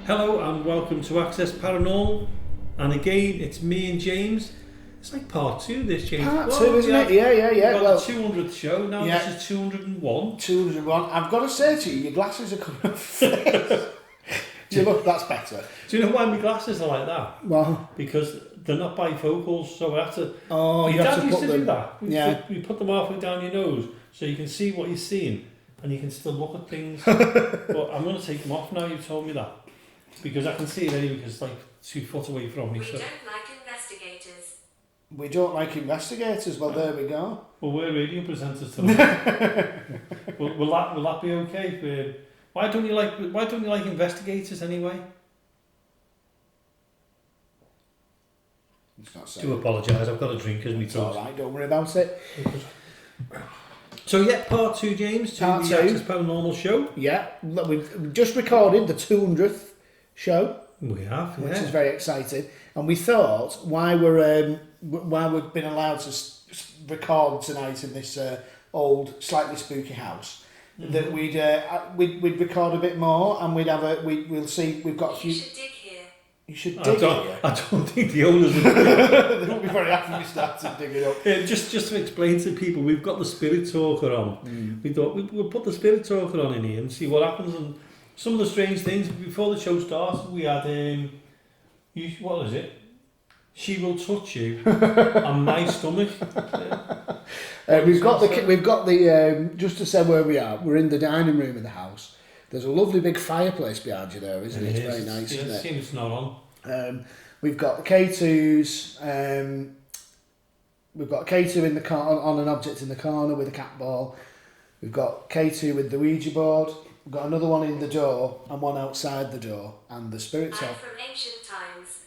Hello and welcome to Access Paranormal. And again, it's me and James. It's like part two of this, James. Part two, isn't it? Yeah. We've got the 200th show, now this is 201. 201. I've got to say to you, your glasses are coming off. Do you look, that's better. Do you know why my glasses are like that? Well, because they're not bifocals, so I have to... Oh, you have to put them... do that. You put them halfway down your nose so you can see what you're seeing and you can still look at things. But I'm going to take them off now, you've told me that. Because I can see it anyway, because it's like 2 foot away from me. We don't like investigators. We don't like investigators. Well, there we go. Well, we're radio presenters tonight. will that be okay? Why don't you like investigators anyway? It's not Do apologise. I've got a drink as me talk. All right, don't worry about it. So yeah, part two, James, to part the Access Paranormal show. Yeah, we've just recorded the 200th show. We have, which is very exciting. And we thought, why we've been allowed to record tonight in this old, slightly spooky house, that we'd record a bit more, and we'll see. We've got a few. You should dig here. You should dig here. I don't think the owners would. They won't be very happy we started digging up. Yeah, just to explain to people, we've got the spirit talker on. We thought we'll put the spirit talker on in here and see what happens. And some of the strange things before the show started, we had what is it? She will touch you on my stomach. We've got the just to say where we are. We're in the dining room of the house. There's a lovely big fireplace behind you there, isn't it? It's very nice, isn't it? It seems not on. We've got the K2s. We've got K2 in the on an object in the corner with a cat ball. We've got K2 with the Ouija board. We've got another one in the door and one outside the door, and the spirit I'm from ancient times.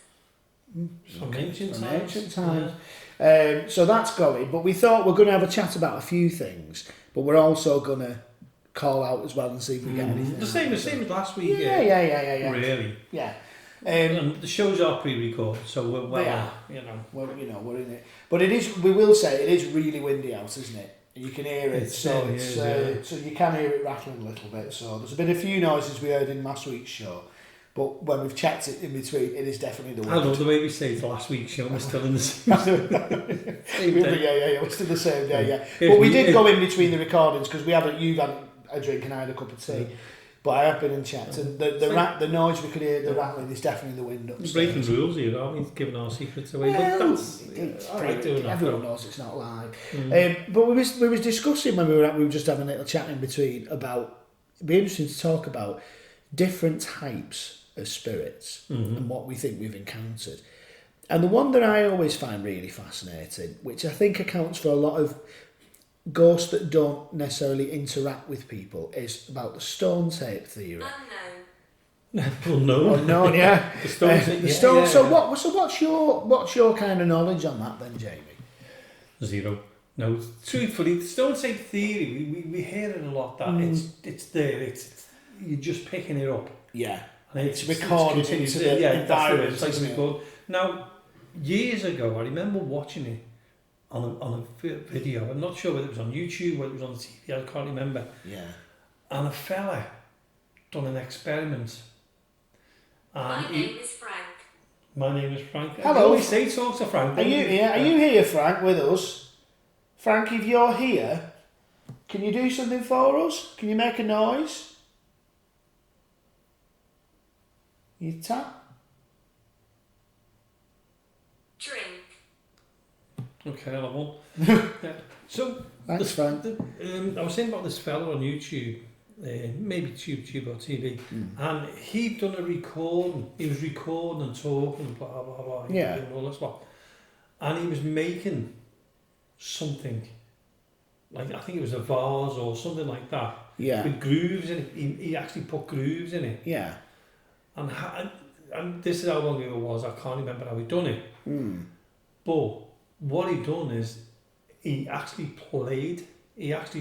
From ancient times. So that's going, but we thought we're going to have a chat about a few things, but we're also going to call out as well and see if we get anything. The same as last week. Yeah. Really. Yeah. And the shows are pre-recorded, so we're Well, we're in it. But it is. We will say it is really windy out, isn't it? You can hear it, so you can hear it rattling a little bit. So there's been a few noises we heard in last week's show, but when we've checked it in between, it is definitely the wind. I love the way we say it last week's show. We're still in the same day. We're still the same day. Yeah, but we did go in between the recordings because you've had a drink and I had a cup of tea. But I have been and checked, and the noise we could hear, the rattling, is definitely the wind upstairs. Breaking rules here, aren't we? Giving our secrets away. Well, everyone knows it's not live. But we was discussing when we were just having a little chat in between about, it'd be interesting to talk about different types of spirits and what we think we've encountered. And the one that I always find really fascinating, which I think accounts for a lot of ghosts that don't necessarily interact with people, is about the stone tape theory. Unknown, yeah. The stone tape. The stone. Yeah. So what's your kind of knowledge on that then, Jamie? Zero. No, truthfully, the stone tape theory, we hear it a lot. That it's there. It's you're just picking it up. Yeah. And it's recorded into the environment. It's like record. Now, years ago, I remember watching it on a video. I'm not sure whether it was on YouTube, whether it was on the TV, I can't remember. Yeah. And a fella done an experiment. My name is Frank. My name is Frank. Hello. I always say talk to Frank. Are you here, Frank, with us? Frank, if you're here, can you do something for us? Can you make a noise? You tap? Drink. Okay, I'll have one. So, Thanks, Frank. I was saying about this fella on YouTube, maybe YouTube or TV, and he'd done a recording. He was recording and talking, blah blah blah. Yeah. Doing all this lot, and he was making something like, I think it was a vase or something like that. Yeah. With grooves in it. He actually put grooves in it. Yeah. And this is how long ago it was. I can't remember how he done it. But what he done is he actually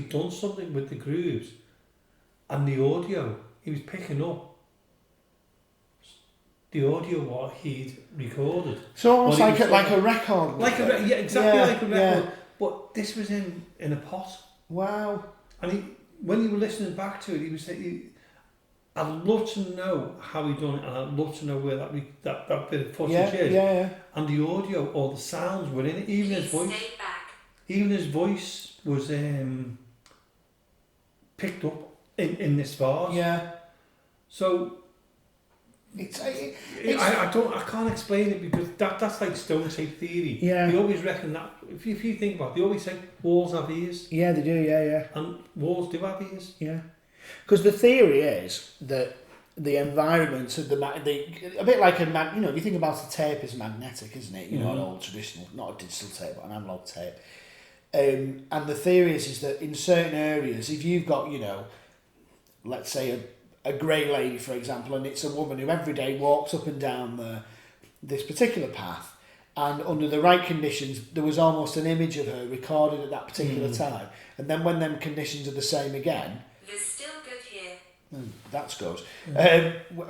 done something with the grooves, and the audio he was picking up the audio what he'd recorded. So almost like a record. Like a record. Yeah. But this was in a pot. Wow. And when you were listening back to it, he was saying, I'd love to know how he done it, and I'd love to know where that bit of footage is. Yeah. And the audio or the sounds were in it. Even his Please voice. stay back. Even his voice was picked up in this vase. Yeah. So I can't explain it because that's like stone tape theory. Yeah. They always reckon that if you think about it, they always say walls have ears. Yeah, they do. Yeah. And walls do have ears. Yeah. Because the theory is that the environment of a bit like if you think about a tape as magnetic, isn't it? You know, an old traditional, not a digital tape, but an analog tape. And the theory is that in certain areas, if you've got, let's say a grey lady, for example, and it's a woman who every day walks up and down this particular path, and under the right conditions, there was almost an image of her recorded at that particular time. And then when them conditions are the same again, There's still good here. that's good.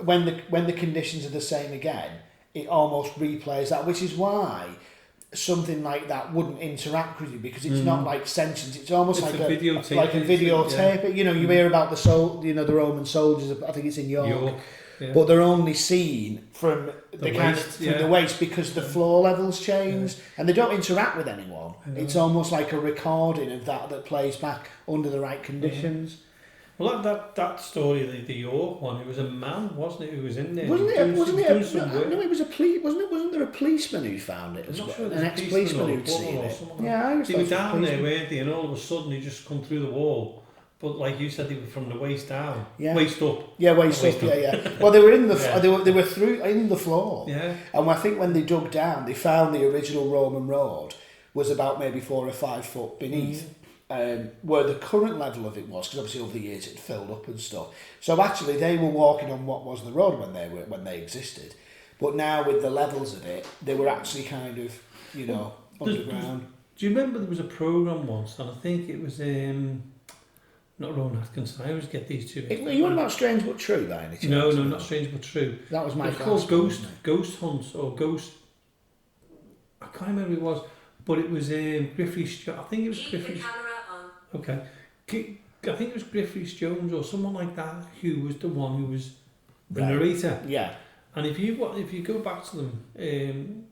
When the conditions are the same again, it almost replays that, which is why something like that wouldn't interact with you because it's not like sentient. It's almost like a videotape. Like a videotape. Yeah. You hear about the Roman soldiers. I think it's in York. Yeah. But they're only seen from the waist because the floor levels change and they don't interact with anyone. It's almost like a recording of that plays back under the right conditions. Well, that story, the York one, it was a man, wasn't it, who was in there? Wasn't there a policeman who found it as well? Sure, an ex-policeman who'd seen it. Yeah, I was. They were down there, weren't they? And all of a sudden, he just come through the wall. But like you said, they were from the waist down, waist up. Yeah, waist up. Yeah. Well, they were in the they were through in the floor. Yeah. And I think when they dug down, they found the original Roman road was about maybe 4 or 5 foot beneath. Where the current level of it was, because obviously over the years it filled up and stuff. So actually they were walking on what was the road when they existed, but now with the levels of it, they were actually kind of underground. Do you remember there was a programme once, and I think it was not Rowan Atkinson. I always get these two. Are you on about Strange But True by any chance? No, not Strange But True. That was my. It's called Ghost Hunts or Ghost. I can't remember who it was, but it was Griffiths. I think it was Griffiths. Keep the camera on. Okay. I think it was Griffiths Jones or someone like that who was the one who was the narrator. Yeah. And if you go back to them,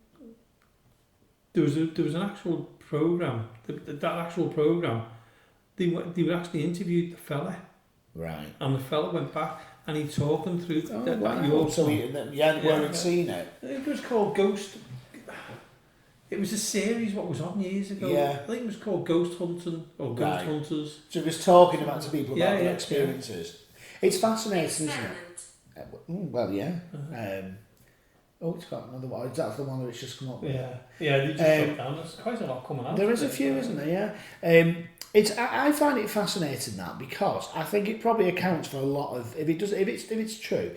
there was an actual programme. That actual programme, they were actually interviewed the fella. Right. And the fella went back and he talked them through that York. So you hadn't seen it. It was called Ghost. It was a series what was on years ago. Yeah. I think it was called Ghost Hunting or Ghost Hunters. So it was talking about to people about their experiences. Yeah. It's fascinating, isn't it? Well, yeah. It's got another one. That's the one that's just come up with. Yeah, they just shut down. There's quite a lot coming out. There is a few, isn't there? Yeah. I find it fascinating that because I think it probably accounts for a lot of if it's true,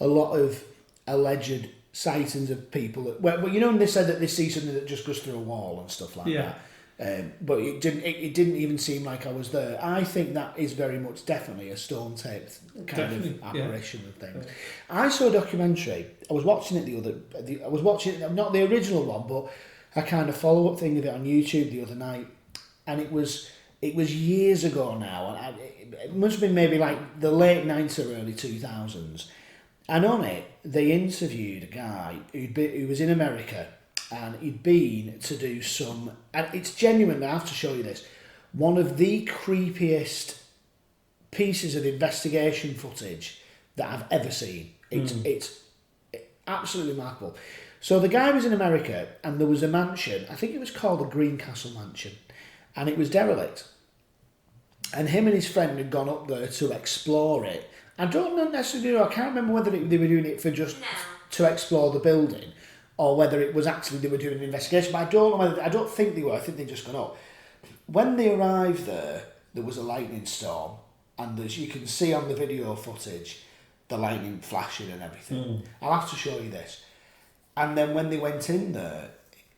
a lot of alleged sightings of people that when they said that they see something that just goes through a wall and stuff like that. But it didn't even seem like I was there. I think that is very much definitely a stone tape kind of apparition of things. Yeah. I saw a documentary. I was watching it I was watching it, not the original one, but a kind of follow up thing of it on YouTube the other night, and it was years ago now, and it must have been maybe like the late 90s or early 2000s. And on it, they interviewed a guy who was in America, and he'd been to do some, and it's genuine, I have to show you this, one of the creepiest pieces of investigation footage that I've ever seen. It's absolutely remarkable. So the guy was in America, and there was a mansion, I think it was called the Greencastle Mansion, and it was derelict. And him and his friend had gone up there to explore it. I don't necessarily know, I can't remember whether they were doing it for just to explore the building or whether it was actually they were doing an investigation, but I don't think they were, I think they just gone up. When they arrived there was a lightning storm, and as you can see on the video footage, the lightning flashing and everything. I'll have to show you this. And then when they went in there,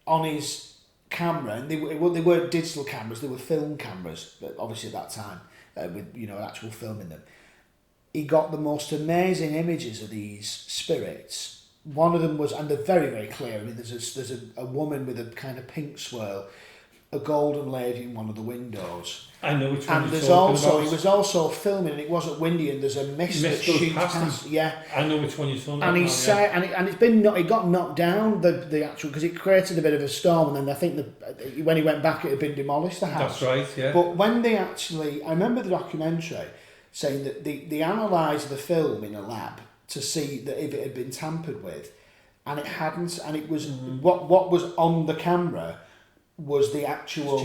on his camera, and they weren't digital cameras, they were film cameras, but obviously at that time, with actual film in them. He got the most amazing images of these spirits. One of them was, and they're very, very clear. I mean, there's a woman with a kind of pink swirl, a golden lady in one of the windows. I know which one and you're there's talking also about. He was also filming, and it wasn't windy, and there's a mist that goes shoots past past. him. Yeah, I know which one you're talking about. and he now, said, and it's been it got knocked down the actual, because it created a bit of a storm, and then I think when he went back, it had been demolished, the house. That's right. Yeah. But when they actually, I remember the documentary saying that they analysed the film in a lab to see that if it had been tampered with, and it hadn't, and it was what was on the camera was the actual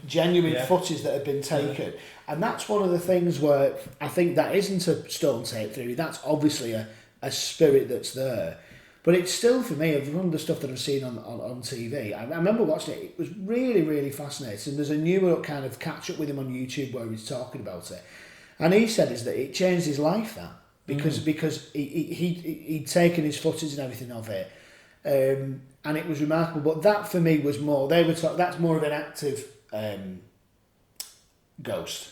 genuine footage that had been taken. And that's one of the things where I think that isn't a stone tape theory, that's obviously a spirit that's there. But it's still, for me, of one of the stuff that I've seen on TV, I remember watching it, it was really, really fascinating. There's a newer kind of catch-up with him on YouTube where he's talking about it. And he said is that it changed his life, that. Because he'd taken his footage and everything of it. And it was remarkable. But that, for me, was more... that's more of an active ghost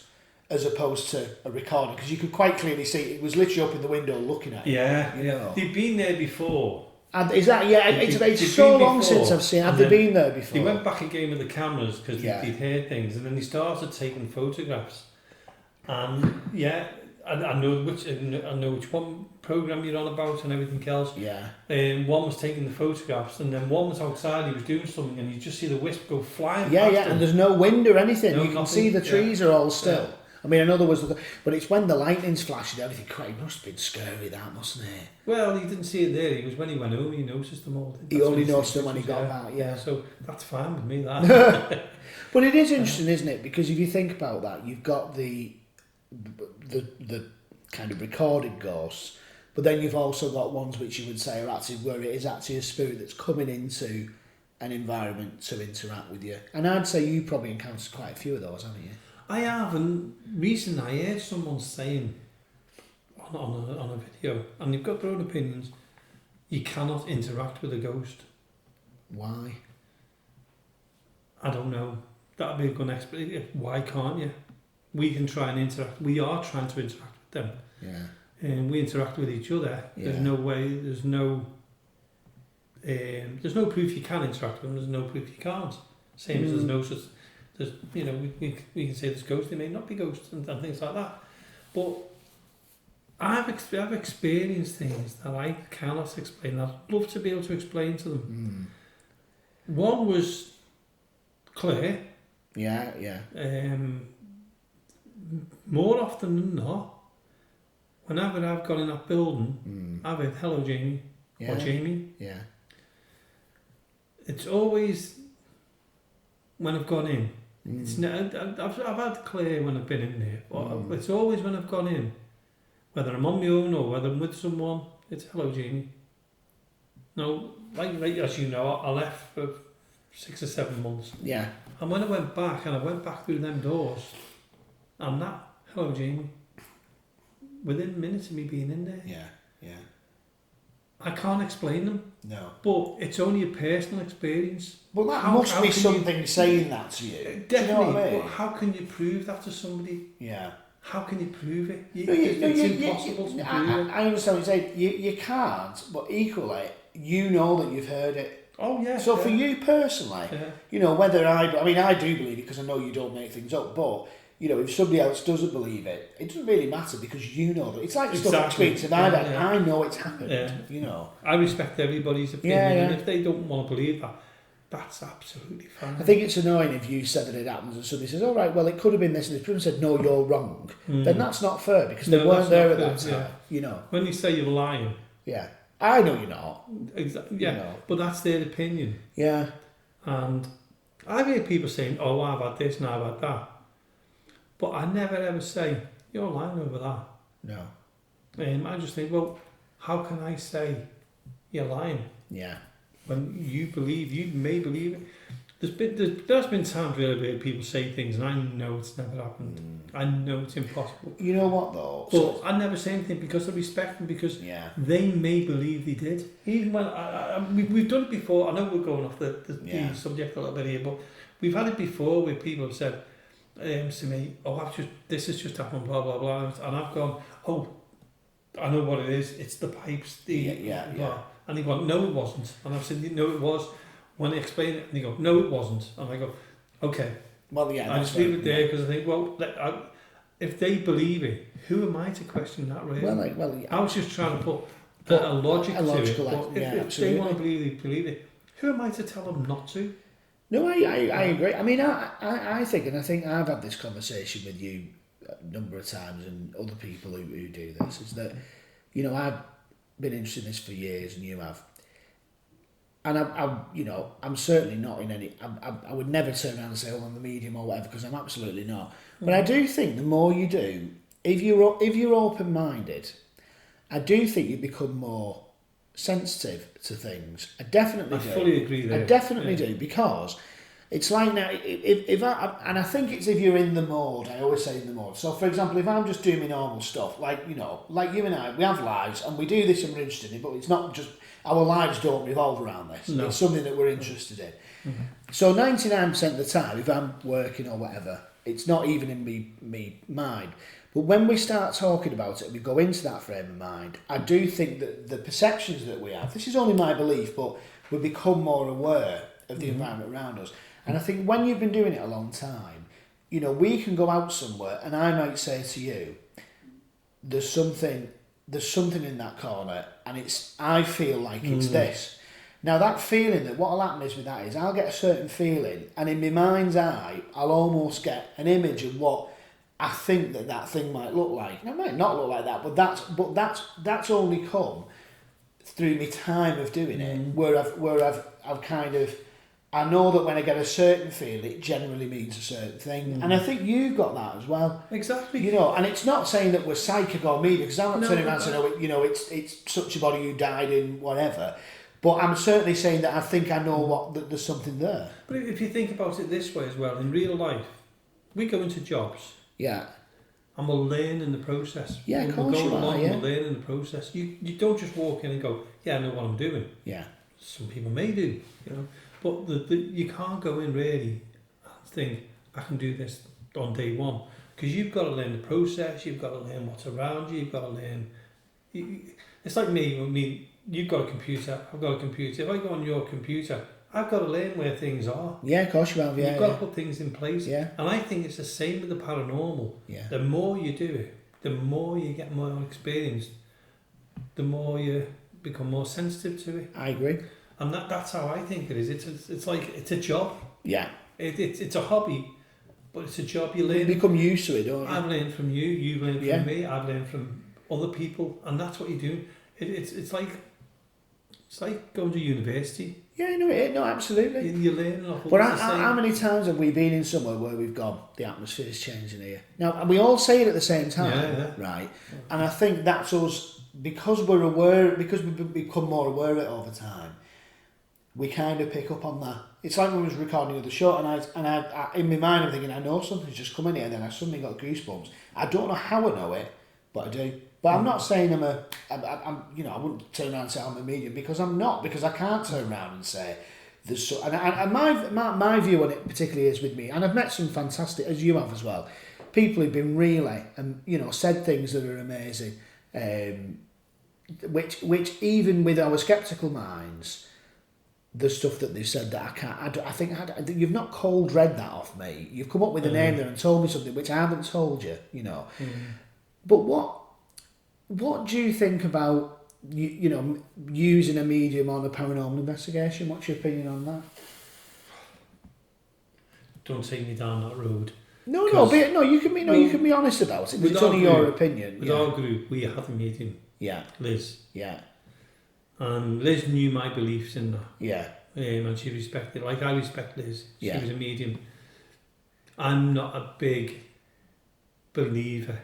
as opposed to a recording. Because you could quite clearly see it was literally up in the window looking at you. Yeah, you know. They've been there before. And is that... Yeah, it's so long since I've seen... Have they been there before? They went back again with the cameras because they'd heard things. And then they started taking photographs. And, I know which one program you're on about and everything else. Yeah. One was taking the photographs, and then one was outside. He was doing something, and you just see the wisp go flying. Yeah, past him. and there's no wind or anything. No, You can nothing. see the trees are all still. Yeah. I mean, I know there was, but it's when the lightning's flashing, everything. It must have been scary, that, mustn't it? Well, he didn't see it there. He was when he went home. He noticed them all. He only noticed them when he got back. Yeah. So that's fine with me. That. But it is interesting, isn't it? Because if you think about that, you've got the kind of recorded ghosts, but then you've also got ones which you would say are actually where it is actually a spirit that's coming into an environment to interact with you. And I'd say you probably encountered quite a few of those, haven't you? I have, and recently I heard someone saying on a video, and they've got their own opinions, you cannot interact with a ghost. Why? I don't know. That'd be a good explanation. Why can't you? We can try and interact. We are trying to interact with them. Yeah. And we interact with each other. Yeah. There's no way. There's no proof you can interact with them. There's no proof you can't. Same as there's no such. There's we can say there's ghosts. They may not be ghosts and things like that. But I've experienced things that I cannot explain. I'd love to be able to explain to them. One was clear. Yeah, yeah. More often than not, whenever I've gone in that building, I've heard hello Jamie or Jamie. Yeah. It's always when I've gone in. It's I've had clear when I've been in there, but it's always when I've gone in, whether I'm on my own or whether I'm with someone. It's hello Jamie. No, like as you know, I left for 6 or 7 months. Yeah. And when I went back through them doors, and that hello Jamie. Within minutes of me being in there. Yeah, yeah. I can't explain them. No. But it's only a personal experience. Well, that must be something saying that to you. Definitely. Do you know what I mean? But how can you prove that to somebody? Yeah. How can you prove it? It's impossible to prove it. I understand what you're saying. You can't, but equally, you know that you've heard it. Oh, yeah. So for you personally, you know, whether I do believe it because I know you don't make things up, but, you know, if somebody else doesn't believe it, it doesn't really matter because you know that. It's like stuff experience. If I know it's happened, you know. I respect everybody's opinion, and if they don't want to believe that, that's absolutely fine. I think it's annoying if you said that it happens and somebody says, all right, well, it could have been this, and if people said, no, you're wrong, then that's not fair because they weren't there at that time, you know. When you say you're lying. Yeah. I know you're not. Exactly. Yeah, you know. But that's their opinion. Yeah. And I've heard people saying, oh, I've had this and I've had that. But I never ever say, you're lying over that. No. I just think, well, how can I say you're lying? Yeah. When you may believe it. There's been times where I've heard people say things and I know it's never happened. I know it's impossible. You know what though? But I never say anything because I respect them, because they may believe they did. Even when we've done it before. I know we're going off the subject a little bit here, but we've had it before where people have said to me, oh, this has just happened, blah blah blah, and I've gone, oh, I know what it is. It's the pipes. And they go, no, it wasn't. And I've said, no, it was. When I explain it, and they go, no, it wasn't. And I go, Okay. Well, yeah. I just leave it there because I think, well, if they believe it, who am I to question that, really? I was just trying to put a logic to it. But if they want to believe it, who am I to tell them not to? No, I agree. I mean, I think I've had this conversation with you a number of times and other people who do this, is that, you know, I've been interested in this for years and you have. And I'm certainly not in any. I would never turn around and say, "Oh, I'm a medium" or whatever, because I'm absolutely not. But I do think the more you do, if you're open-minded, I do think you become more sensitive to things. I definitely do. I fully agree there. I definitely do, because it's like now, if I think it's if you're in the mode. I always say in the mode. So, for example, if I'm just doing my normal stuff, like you and I, we have lives and we do this and we're interested in it, but it's not just. Our lives don't revolve around this. No. It's something that we're interested in. Mm-hmm. So 99% of the time, if I'm working or whatever, it's not even in me mind. But when we start talking about it, we go into that frame of mind, I do think that the perceptions that we have, this is only my belief, but we become more aware of the environment around us. And I think when you've been doing it a long time, you know, we can go out somewhere and I might say to you, there's something in that corner and I feel like it's this. Now that feeling, that what'll happen is with that is I'll get a certain feeling and in my mind's eye I'll almost get an image of what I think that thing might look like. Now, it might not look like that, but that's only come through my time of doing it, where I've kind of, I know that when I get a certain feel, it generally means a certain thing. And I think you've got that as well. Exactly. You know, and it's not saying that we're psychic or medium, because I'm not turning around saying, it's such a body who died in whatever. But I'm certainly saying that I think I know that there's something there. But if you think about it this way as well, in real life, we go into jobs. Yeah. And we'll learn in the process. Yeah, of course we'll go along, yeah. We'll learn in the process. You don't just walk in and go, yeah, I know what I'm doing. Yeah. Some people may do, you know. But you can't go in really and think, I can do this on day one. Because you've got to learn the process, you've got to learn what's around you, you've got to learn... It's like me, I mean, you've got a computer, I've got a computer. If I go on your computer, I've got to learn where things are. Yeah, of course you have, yeah. You've got to put things in place. Yeah. And I think it's the same with the paranormal. Yeah. The more you do it, the more you get more experienced, the more you become more sensitive to it. I agree. And that's how I think it is. It's like, it's a job. Yeah. It's a hobby, but it's a job you learn. You become used to it, don't you? I've learned from you, you've learned from me, I've learned from other people, and that's what you do. It's like going to university. Yeah, no, absolutely. You learn off. But how many times have we been in somewhere where we've gone, the atmosphere's changing here? Now, and we all say it at the same time, right? And I think that's us, because we're aware, because we've become more aware of it over time, we kind of pick up on that. It's like when I was recording the show, and I in my mind I'm thinking, I know something's just come in here, and then I suddenly got goosebumps. I don't know how I know it, but I do. But I'm not saying I'm I wouldn't turn around and say I'm a medium, because I'm not, because I can't turn around and say there's so. And my view on it particularly is with me, and I've met some fantastic, as you have as well, people who've been really said things that are amazing, which even with our sceptical minds, the stuff that they've said that I can't. I think you've not cold read that off me. You've come up with a name there and told me something which I haven't told you. But what do you think about using a medium on a paranormal investigation? What's your opinion on that? Don't take me down that road. No, you can be honest about it. It's only your opinion. With our group, we had a medium. Yeah. Liz. Yeah. And Liz knew my beliefs in that. Yeah. And she respected, like I respect Liz. She Yeah. was a medium. I'm not a big believer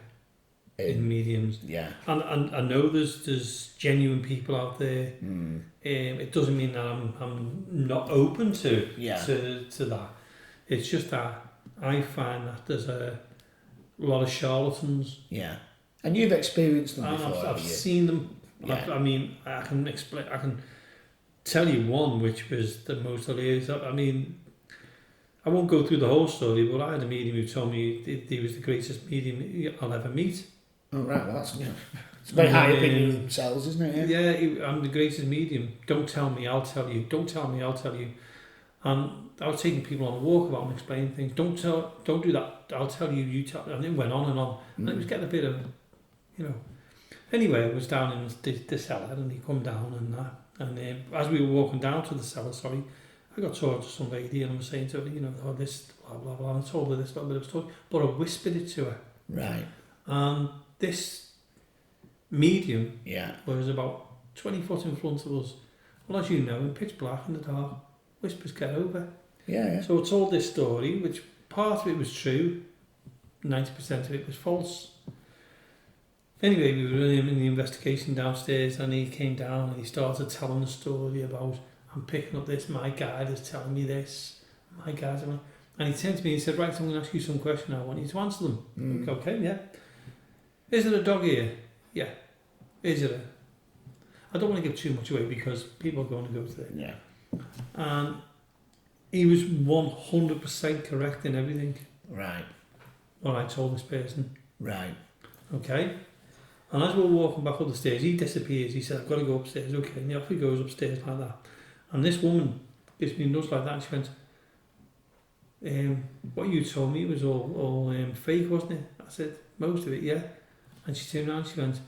in mediums. Yeah. And I know there's genuine people out there. It doesn't mean that I'm not open to that. It's just that I find that there's a lot of charlatans. Yeah. And you've experienced them before. I've seen them. Yeah. I mean, I can tell you one which was the most hilarious. I mean, I won't go through the whole story, but I had a medium who told me he was the greatest medium I'll ever meet. Oh, right, well, that's it's a very high opinion of themselves, isn't it? Yeah, I'm the greatest medium. Don't tell me, I'll tell you. Don't tell me, I'll tell you. And I was taking people on a walk about and explaining things. Don't do that. I'll tell you, you tell. And it went on and on. And it was getting a bit of, you know. Anyway, I was down in the cellar and he come down and that. And as we were walking down to the cellar, I got talking to some lady and I was saying to her, you know, oh, this, blah, blah, blah. And I told her this little bit of story. But I whispered it to her. Right. And this medium Yeah. was about 20 foot in front of us. Well, as you know, in pitch black in the dark, whispers get over. Yeah. So I told this story, which part of it was true, 90% of it was false. Anyway, we were in the investigation downstairs and he came down and he started telling the story about, I'm picking up this, my guide is telling me this, my guide's telling me. And he turned to me and he said, right, I'm going to ask you some questions, I want you to answer them. Okay, yeah. Is there a dog here? Yeah. Is there I don't want to give too much away because people are going to go to it. Yeah. And he was 100% correct in everything. Right. What I told this person. Right. Okay. And as we were walking back up the stairs, he disappears. He said, I've got to go upstairs. Okay. And off he goes upstairs like that. And this woman gives me a nudge like that. And she went, what you told me was all fake, wasn't it? I said, most of it, yeah. And she turned around and she went,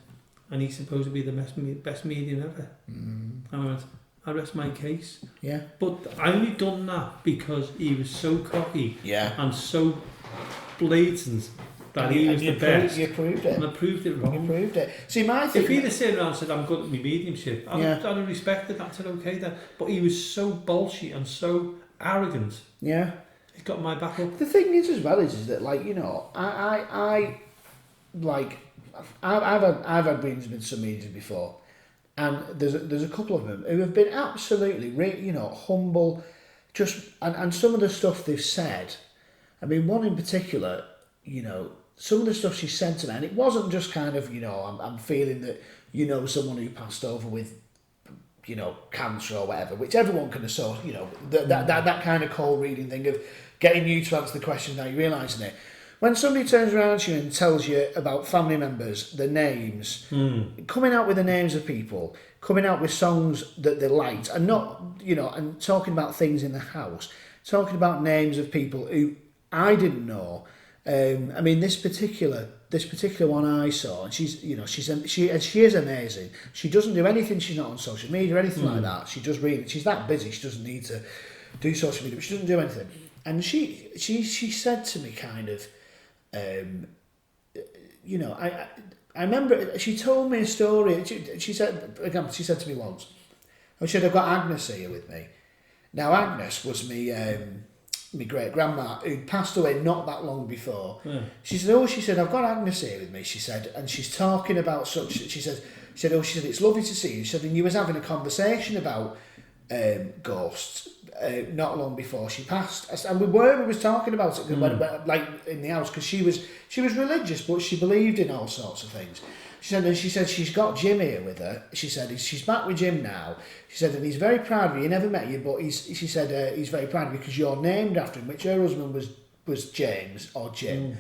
and he's supposed to be the best medium ever. And I went, I rest my case. Yeah. But I only done that because he was so cocky and so blatant that he was the best. You proved it. And I proved it wrong. You proved it. See, my thing... If he'd have sat around and said, I'm good at my mediumship, I'd have respected that, said, okay then. But he was so bolshy and so arrogant. Yeah. He got my back up. The thing is as well is that, like, you know, I've had readings with some mediums before, and there's a couple of them who have been absolutely, humble, just and some of the stuff they've said. I mean, one in particular, you know, some of the stuff she said to me, and it wasn't just kind of, you know, I'm feeling that, you know, someone who passed over with, you know, cancer or whatever, which everyone can associate, you know, that kind of cold reading thing of getting you to answer the question without you realising it. When somebody turns around to you and tells you about family members, the names, coming out with the names of people, coming out with songs that they liked, and not, you know, and talking about things in the house, talking about names of people who I didn't know. I mean, this particular one I saw, and she's, you know, she is amazing. She doesn't do anything. She's not on social media or anything like that. She does read. She's that busy. She doesn't need to do social media, but she doesn't do anything. And she said to me kind of, you know, I remember she told me a story. She said to me once, she said, I've got Agnes here with me. Now Agnes was my great grandma who passed away not that long before. Yeah. She said, I've got Agnes here with me. She said, and she's talking about such. She said, it's lovely to see you. She said, and you was having a conversation about ghosts. Not long before she passed, and we was talking about it like in the house, because she was religious, but she believed in all sorts of things. She said she's got Jim here with her. She said she's back with Jim now. She said, and he's very proud of you. He never met you, but she said he's very proud of you because you're named after him, which her husband was James or Jim,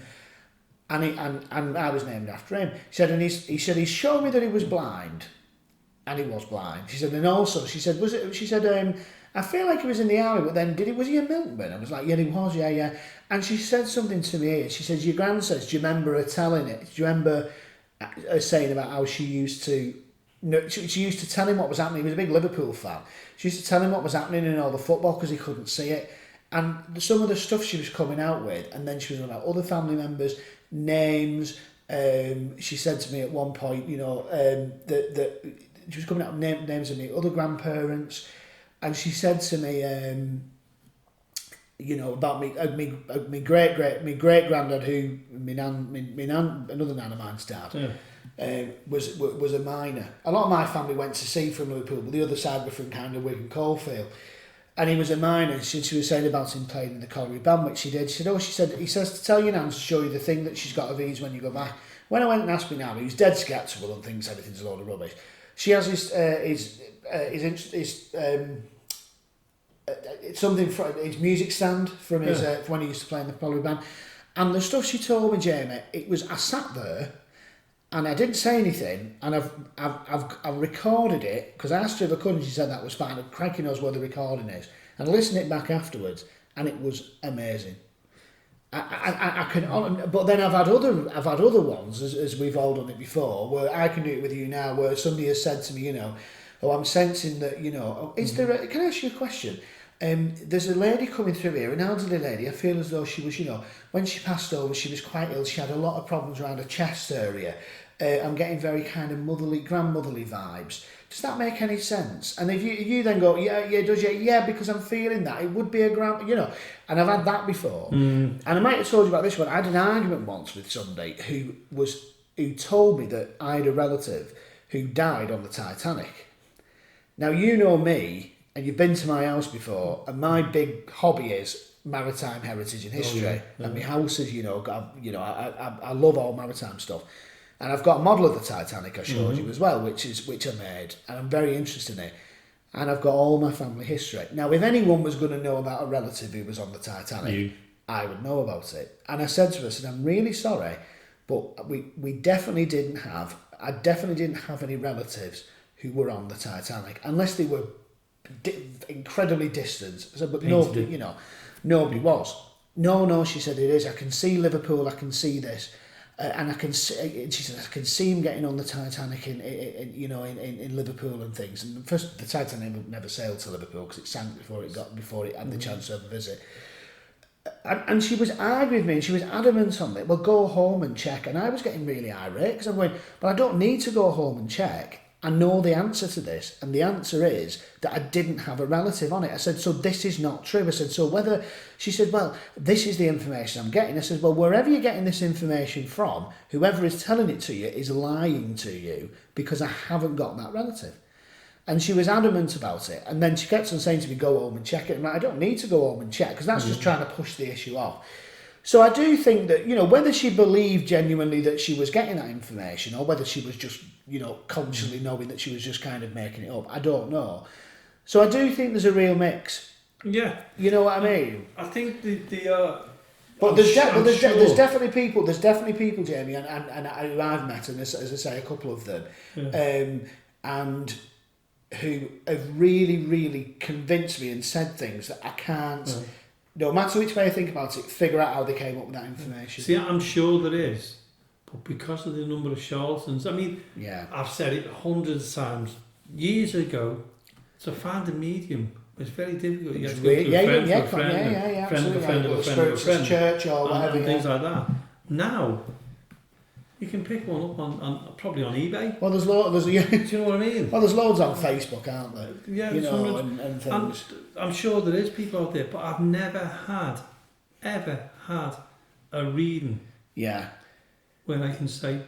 and I was named after him. She said, and he said he's shown me that he was blind, and he was blind. She said, and also she said I feel like he was in the army, but then was he a milkman? I was like, yeah, he was, yeah. And she said something to me here. She says, your gran says, do you remember her telling it? Do you remember her saying about how she used to tell him what was happening? He was a big Liverpool fan. She used to tell him what was happening in all the football because he couldn't see it. And some of the stuff she was coming out with, and then she was about other family members, names. She said to me at one point, you know, that she was coming out with names of me, other grandparents. And she said to me, you know, about me great granddad, who my nan, another nan of mine's dad, was a miner. A lot of my family went to sea from Liverpool, but the other side were from kind of Wigan Coalfield. And he was a miner. She was saying about him playing in the colliery band, which he did. She said, he says to tell your nan to show you the thing that she's got of these when you go back. When I went and asked me now, he was dead sceptical and thinks everything's a load of rubbish. She has his it's something from his music stand from his when he used to play in the colliery band, and the stuff she told me, Jamie, I sat there and I didn't say anything, and I've recorded it because I asked her if I could, and she said that was fine. Cranky knows where the recording is, and listened it back afterwards, and it was amazing. I can, but then I've had other ones, as we've all done it before, where I can do it with you now, where somebody has said to me, oh, I'm sensing that, is there can I ask you a question? There's a lady coming through here, an elderly lady. I feel as though she was, when she passed over, she was quite ill. She had a lot of problems around her chest area. I'm getting very kind of grandmotherly vibes. Does that make any sense? And if you then go, yeah, does yeah, because I'm feeling that. It would be a and I've had that before. And I might have told you about this one. I had an argument once with somebody who told me that I had a relative who died on the Titanic. Now, you know me, and you've been to my house before, and my big hobby is maritime heritage and history. And my house is, I love all maritime stuff. And I've got a model of the Titanic I showed you as well, which I made, and I'm very interested in it. And I've got all my family history. Now, if anyone was going to know about a relative who was on the Titanic, I would know about it. And I said to her, I'm really sorry, but we definitely didn't have, I definitely didn't have any relatives who were on the Titanic, unless they were incredibly distant. I said, but nobody, nobody was. No, she said, it is. I can see Liverpool, I can see this. And I can see, she said, I can see him getting on the Titanic in Liverpool and things. And first, the Titanic never sailed to Liverpool because it sank before it had the chance to have a visit. And she was arguing with me, and she was adamant on it. Well, go home and check. And I was getting really irate because I'm going, but I don't need to go home and check. I know the answer to this, and the answer is that I didn't have a relative on it. I said, so this is not true. I said, so whether... She said, well, this is the information I'm getting. I said, well, wherever you're getting this information from, whoever is telling it to you is lying to you because I haven't got that relative. And she was adamant about it. And then she kept on saying to me, go home and check it. And I don't need to go home and check because that's just trying to push the issue off. So I do think that, whether she believed genuinely that she was getting that information or whether she was just, consciously knowing that she was just kind of making it up, I don't know. So I do think there's a real mix. Yeah. You know what I mean? I think the But there's definitely people, Jamie, and who I've met, and as I say, a couple of them, and who have really, really convinced me and said things that I can't... No matter which way I think about it, figure out how they came up with that information. See, I'm sure there is, but because of the number of charlatans, I mean, I've said it hundreds of times. Years ago, to find a medium was very difficult. You had to go to a friend of a friend of a friend of a friend, church or whatever, and things like that. Now, you can pick one up on probably on eBay. Well, there's loads. Do you know what I mean? Well, there's loads on Facebook, aren't there? Yeah, and things. I'm sure there is people out there, but I've never ever had a reading. Yeah. Where I can say,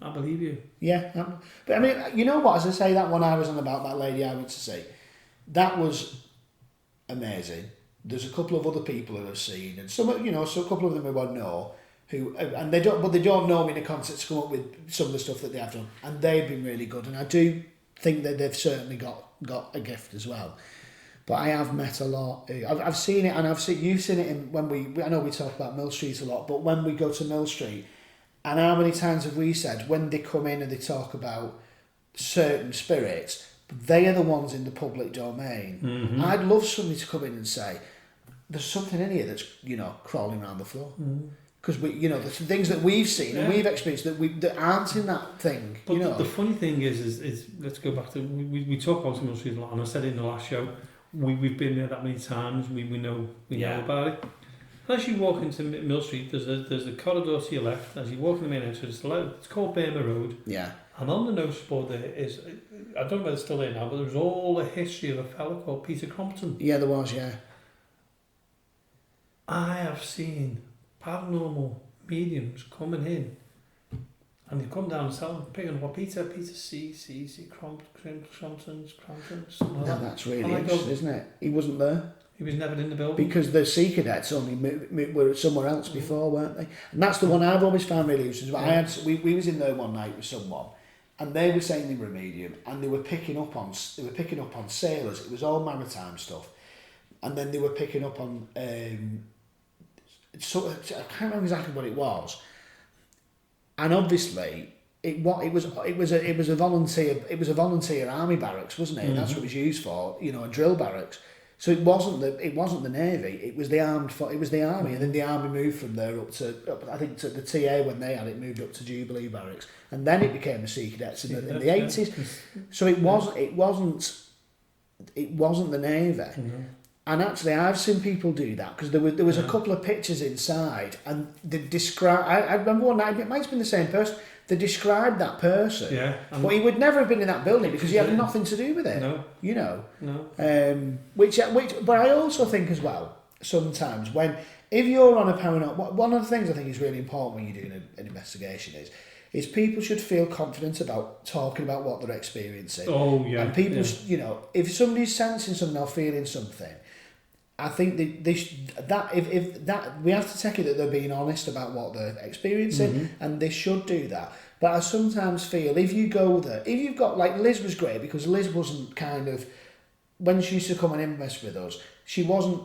I believe you. Yeah, but I mean, you know what? As I say, that one I was on about that lady I went to see, that was amazing. There's a couple of other people who have seen, and some, so a couple of them who I know. And they don't know me in a context to come up with some of the stuff that they have done, and they've been really good, and I do think that they've certainly got a gift as well. But I have met a lot. I've seen it, and you've seen it I know we talk about Mill Street a lot, but when we go to Mill Street, and how many times have we said when they come in and they talk about certain spirits, they are the ones in the public domain. Mm-hmm. I'd love somebody to come in and say, there's something in here that's crawling around the floor. Mm. Because the things that we've seen and we've experienced that aren't in that thing. But the funny thing is let's go back to we talk about Mill Street a lot, and I said it in the last show. We've been there that many times. We know about it. And as you walk into Mill Street, there's a corridor to your left. As you walk in the main entrance, it's called Burma Road. Yeah. And on the notice board there is, I don't know whether it's still there now, but there's all the history of a fellow called Peter Crompton. Yeah, there was. Yeah. I have seen paranormal mediums coming in, and they come down and tell them, picking up Peter C, Crompton's, something like that. That's really interesting, isn't it? He wasn't there. He was never in the building. Because the Sea Cadets only were somewhere else before, weren't they? And that's the one I've always found really interesting. We was in there one night with someone, and they were saying they were a medium, and they were picking up on sailors. It was all maritime stuff, and then they were picking up on. So I can't remember exactly what it was, and obviously it was a volunteer army barracks, wasn't it? Mm-hmm. That's what it was used for, a drill barracks. So it wasn't the Navy, it was the army, and then the army moved from there up to I think to the TA when they had it, moved up to Jubilee Barracks, and then it became the Sea Cadets in the 80s. So it wasn't the Navy. And actually, I've seen people do that because there was a couple of pictures inside, and they describe. I remember one night, it might have been the same person. They described that person, but he would never have been in that building because he had nothing to do with it. No, you know. No. But I also think as well, sometimes if you're on a paranormal, one of the things I think is really important when you're doing an investigation is people should feel confident about talking about what they're experiencing. Oh yeah. And people, you know, if somebody's sensing something or feeling something, I think we have to take it that they're being honest about what they're experiencing, and they should do that. But I sometimes feel if you go there, if you've got, like, Liz was great because Liz wasn't kind of, when she used to come and invest with us, she wasn't,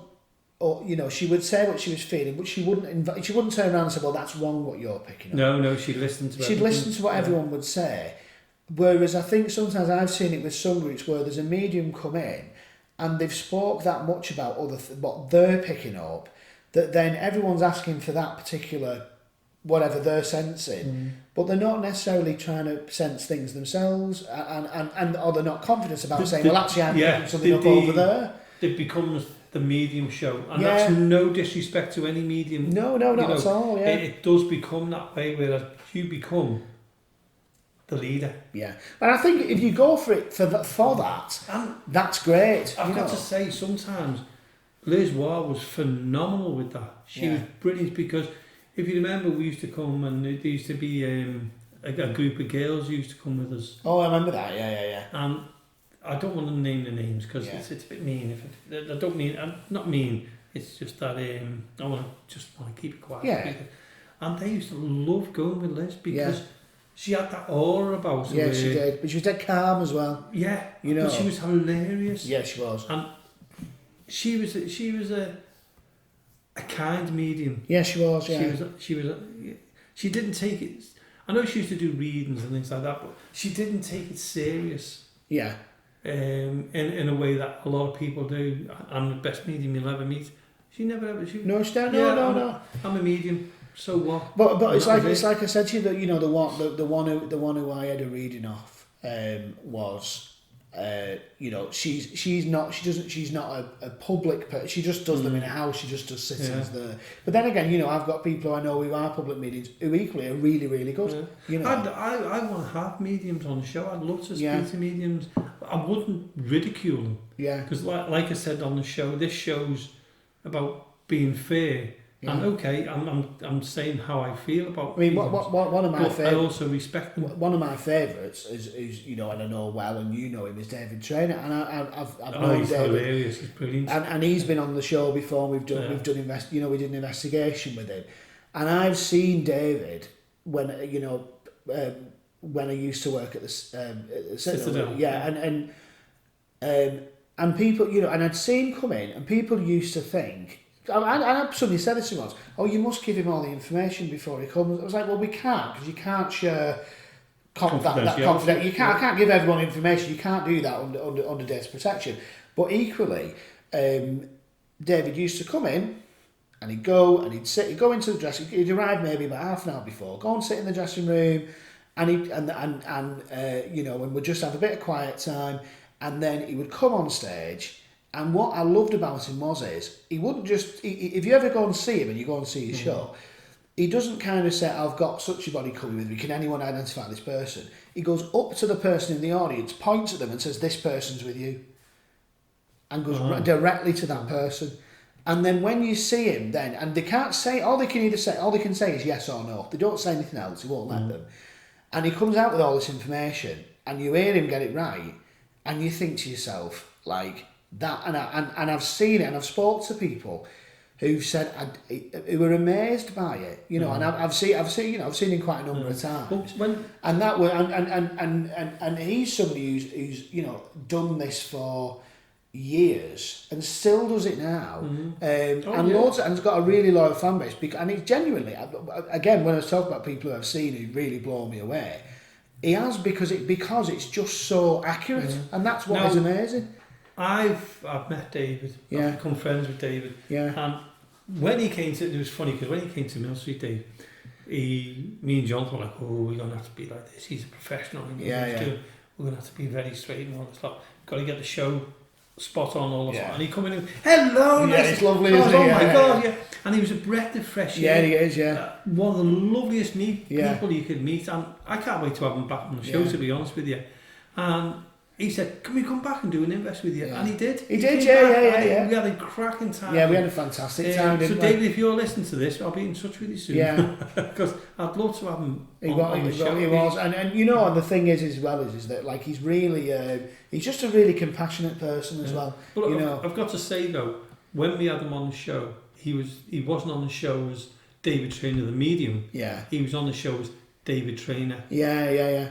or you know, she would say what she was feeling, but she wouldn't turn around and say, well, that's wrong what you're picking up. No, she'd listen to everything. She'd listen to what everyone would say. Whereas I think sometimes I've seen it with some groups where there's a medium come in and they've spoke that much about what they're picking up, that then everyone's asking for that particular whatever they're sensing, but they're not necessarily trying to sense things themselves, and or they're not confident about saying, well, actually, I'm picking something up over there. It becomes the medium show, and that's no disrespect to any medium. No, not at all. Yeah, it does become that way where you become the leader. Yeah, and I think if you go for it for that, that's great. I've got to say, sometimes Liz Ward was phenomenal with that. She was brilliant because if you remember, we used to come and there used to be a group of girls who used to come with us. Oh, I remember that. Yeah. And I don't want to name the names because it's a bit mean. I don't mean, I'm not mean. It's just that I want to keep it quiet. Yeah. And they used to love going with Liz because she had that aura about her. Yeah, she did. But she was dead calm as well. Yeah, you know. But she was hilarious. Yeah, she was. And she was a kind medium. Yeah, she was. Yeah, she didn't take it. I know she used to do readings and things like that, but she didn't take it serious. Yeah. In a way that a lot of people do. I'm the best medium you'll ever meet. She never ever. No. I'm a medium. So what? But it's like I said to you that, you know, the one who I had a reading off was. You know, she's not a public person. She just does them in a house. She just does sittings there. But then again, you know, I've got people who I know who are public mediums who equally are really, really good. Yeah. You know, I want to have mediums on the show. I'd love to speak to mediums. I wouldn't ridicule them. Yeah. Because like I said on the show, this show's about being fair. Yeah. And okay, I'm saying how I feel about. I mean, one of my favourites. I also respect them. One of my favourites is you know, and I know well, and you know him, is David Traynor, and I've known he's David. Hilarious. He's brilliant. And he's been on the show before. We did an investigation with him, and I've seen David when when I used to work at the Citadel. Yeah, and people, you know, and I'd seen him come in, and people used to think. I somebody said this to me once, oh, you must give him all the information before he comes. I was like, well, we can't, because you can't share that confidence. I can't give everyone information. You can't do that under data protection. But equally, David used to come in, and he'd go and he'd go into the dressing. He'd arrive maybe about half an hour before, go and sit in the dressing room, and you know, and we'd just have a bit of quiet time, and then he would come on stage. And what I loved about him is he wouldn't just, if you ever go and see him and you go and see his show, he doesn't kind of say, I've got such a body coming with me, can anyone identify this person? He goes up to the person in the audience, points at them and says, this person's with you. And goes directly to that person. And then when you see him then, and they can't say, all they can say is yes or no. They don't say anything else, he won't let them. And he comes out with all this information, and you hear him get it right, and you think to yourself, like, that, and I've seen it, and I've spoke to people who've said who were amazed by it, you know, and I've seen him quite a number of times, and he's somebody who's you know done this for years and still does it now, and has got a really loyal fan base, and he's genuinely, again, when I talk about people who I've seen who really blow me away, he has because it's just so accurate, and that's what is amazing. I've met David. Yeah. I've become friends with David. Yeah. And when he came to, it was funny because when he came to Mill Street, Dave, me and John were like, oh, we're going to have to be like this. He's a professional. We're going to have to be very straight and all this stuff. Got to get the show spot on all the time. And he come in and, hello, yeah, it's lovely, isn't he? Oh my God, yeah. And he was a breath of fresh air. Yeah, he is, yeah. One of the loveliest people you could meet. And I can't wait to have him back on the show, to be honest with you. And he said, can we come back and do an invest with you? Yeah. And he did. He did, yeah. We had a cracking time. Yeah, we had a fantastic time, didn't we? So David, if you're listening to this, I'll be in touch with you soon. Yeah. Because I'd love to have him He on the show. He was. And you know, and the thing is as well is that like he's really, he's just a really compassionate person as well. But you know. I've got to say though, when we had him on the show, he wasn't on the show as David Trainer, the medium. Yeah. He was on the show as David Trainer. Yeah.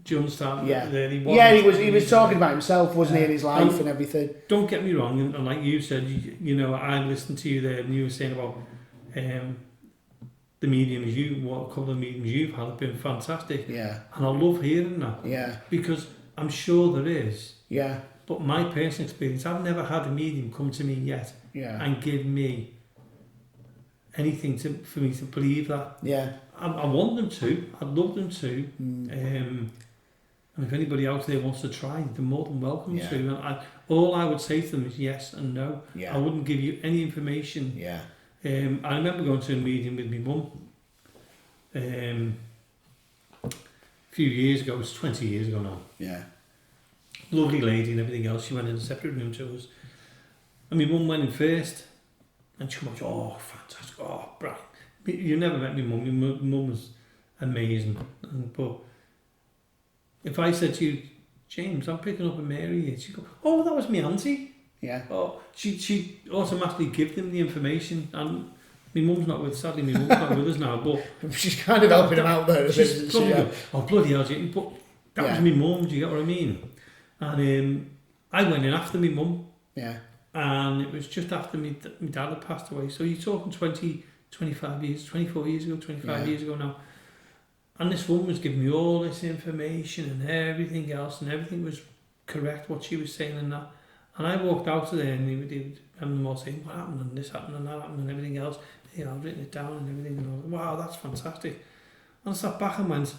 Do you understand? Yeah. He was talking about himself, wasn't he, in his life and everything. Don't get me wrong, and like you said, you know, I listened to you there, and you were saying about the mediums a couple of mediums you've had have been fantastic. Yeah. And I love hearing that. Yeah. Because I'm sure there is. Yeah. But my personal experience, I've never had a medium come to me yet and give me anything for me to believe that. Yeah. I want them to. I'd love them to. And if anybody out there wants to try, they're more than welcome to. And all I would say to them is yes and no. Yeah. I wouldn't give you any information. Yeah. I remember going to a meeting with my mum a few years ago. It was 20 years ago now. Yeah. Lovely lady and everything else. She went in a separate room to us. And my mum went in first. And she went, oh, fantastic. Oh, bright. You never met my mum. Your mum was amazing. But if I said to you, James, I'm picking up a Mary here, she'd go, oh, that was my auntie. Yeah. Oh, she'd automatically give them the information. And my mum's not with, sadly, my mum's not with us now, but she's kind of helping him out there. She's probably going, oh, bloody hell, but that was my mum, do you get what I mean? And I went in after my mum. Yeah. And it was just after my dad had passed away. So you're talking 24 years ago, 25 years ago now. And this woman was giving me all this information and everything else, and everything was correct, what she was saying and that. And I walked out of there and they would have them all saying, what happened, and this happened, and that happened, and everything else. You know, I've written it down and everything, and I was like, wow, that's fantastic. And I sat back and went,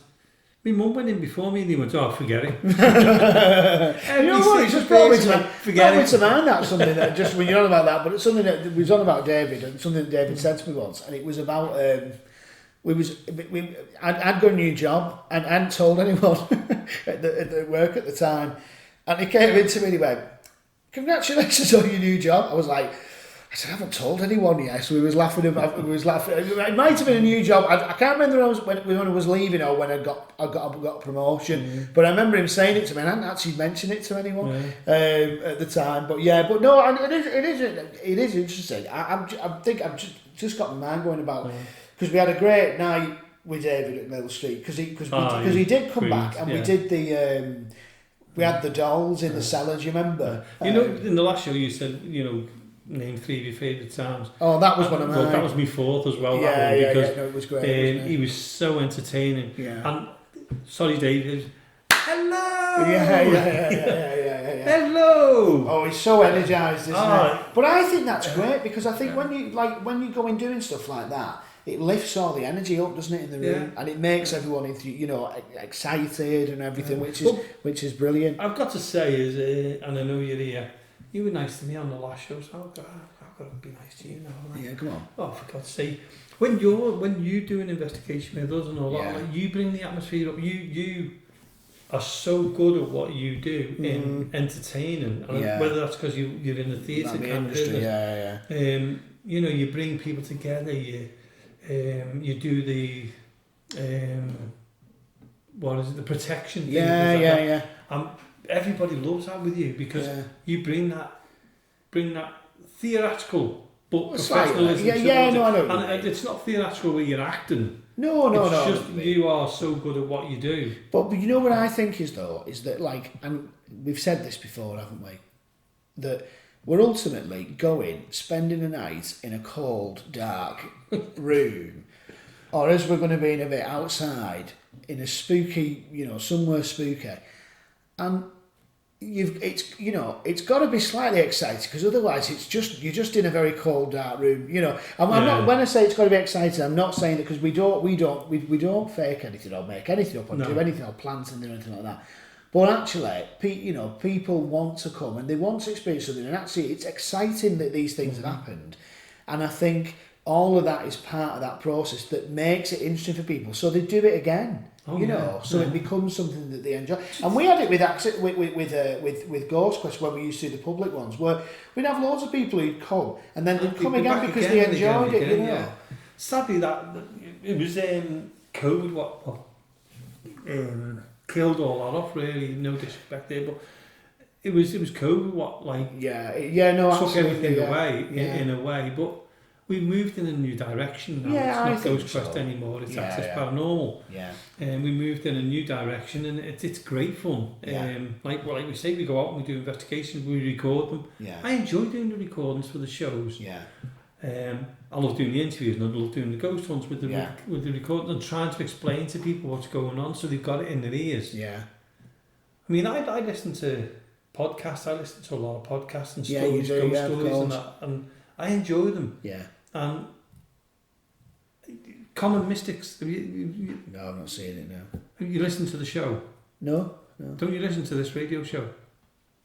my mum went in before me and they went, oh, forget it. You know what, it's just brought me to mind that, something that, just when you're on about that, but it's something that we was on about David, and something that David said to me once, and it was about, I'd got a new job, and I hadn't told anyone at the work at the time, and he came into me and he went, congratulations on your new job. I was like, I said, I haven't told anyone yet. So we was laughing. It might have been a new job. I can't remember when I was leaving or when I got a promotion. But I remember him saying it to me, and I hadn't actually mentioned it to anyone at the time. But no, and it is interesting. I think I've just got my mind going about, because we had a great night with David at Mill Street because he did come back and we did the. We had the dolls in the cellars. You remember? You know, in the last show you said, you know, name 3 of your favourite times. Oh, that was one of mine. Well, that was my 4th as well. Yeah, that one, because no, it was great. He was so entertaining. Yeah. And sorry, David. Hello. Yeah. Hello. Oh, he's so energised, isn't he? But I think that's great because I think when you go in doing stuff like that, it lifts all the energy up, doesn't it, in the room, and it makes everyone, excited and everything, which is brilliant. I've got to say, and I know you're here, you were nice to me on the last show, so I've got to be nice to you now. Right? Yeah, come on. Oh, for God's sake. When you do an investigation with us and all that, like, you bring the atmosphere up, you are so good at what you do in entertaining, and whether that's because you're in the theatre kind of business. You know, you bring people together, you do the what is it, the protection thing. Yeah. Everybody loves that with you because you bring that theatrical but professionalism. I know. And it's not theatrical where you're acting. No. It's just you are so good at what you do. But you know what I think is that like, and we've said this before, haven't we? That we're ultimately spending a night in a cold, dark room, or as we're going to be in a bit outside, in a spooky, somewhere spooky. And it's got to be slightly exciting, because otherwise you're just in a very cold, dark room. I'm not, when I say it's got to be exciting, I'm not saying that, because we don't fake anything or make anything up or do anything or plant anything or anything like that. But actually, people want to come and they want to experience something, and actually it's exciting that these things have happened. And I think all of that is part of that process that makes it interesting for people, so they do it again. It becomes something that they enjoy. And we had it with Ghost Quest when we used to do the public ones, where we'd have loads of people who'd come and then they'd come again because they enjoyed it. Yeah. Sadly, that it was COVID what killed all that off. Really, no disrespect there, but it was COVID what took everything away in a way, but. We moved in a new direction now. It's not Ghost Quest anymore, it's Access Paranormal. Yeah. We moved in a new direction, and it's great fun. Yeah. Like we say, we go out and we do investigations, we record them. Yeah. I enjoy doing the recordings for the shows. Yeah. I love doing the interviews, and I love doing the ghost ones with the recording and trying to explain to people what's going on so they've got it in their ears. Yeah. I mean, I listen to podcasts, I listen to a lot of podcasts and stories, you do, ghost stories and that, and I enjoy them. Yeah. And Common Mystics. No, I'm not seeing it now. You listen to the show? No. Don't you listen to this radio show?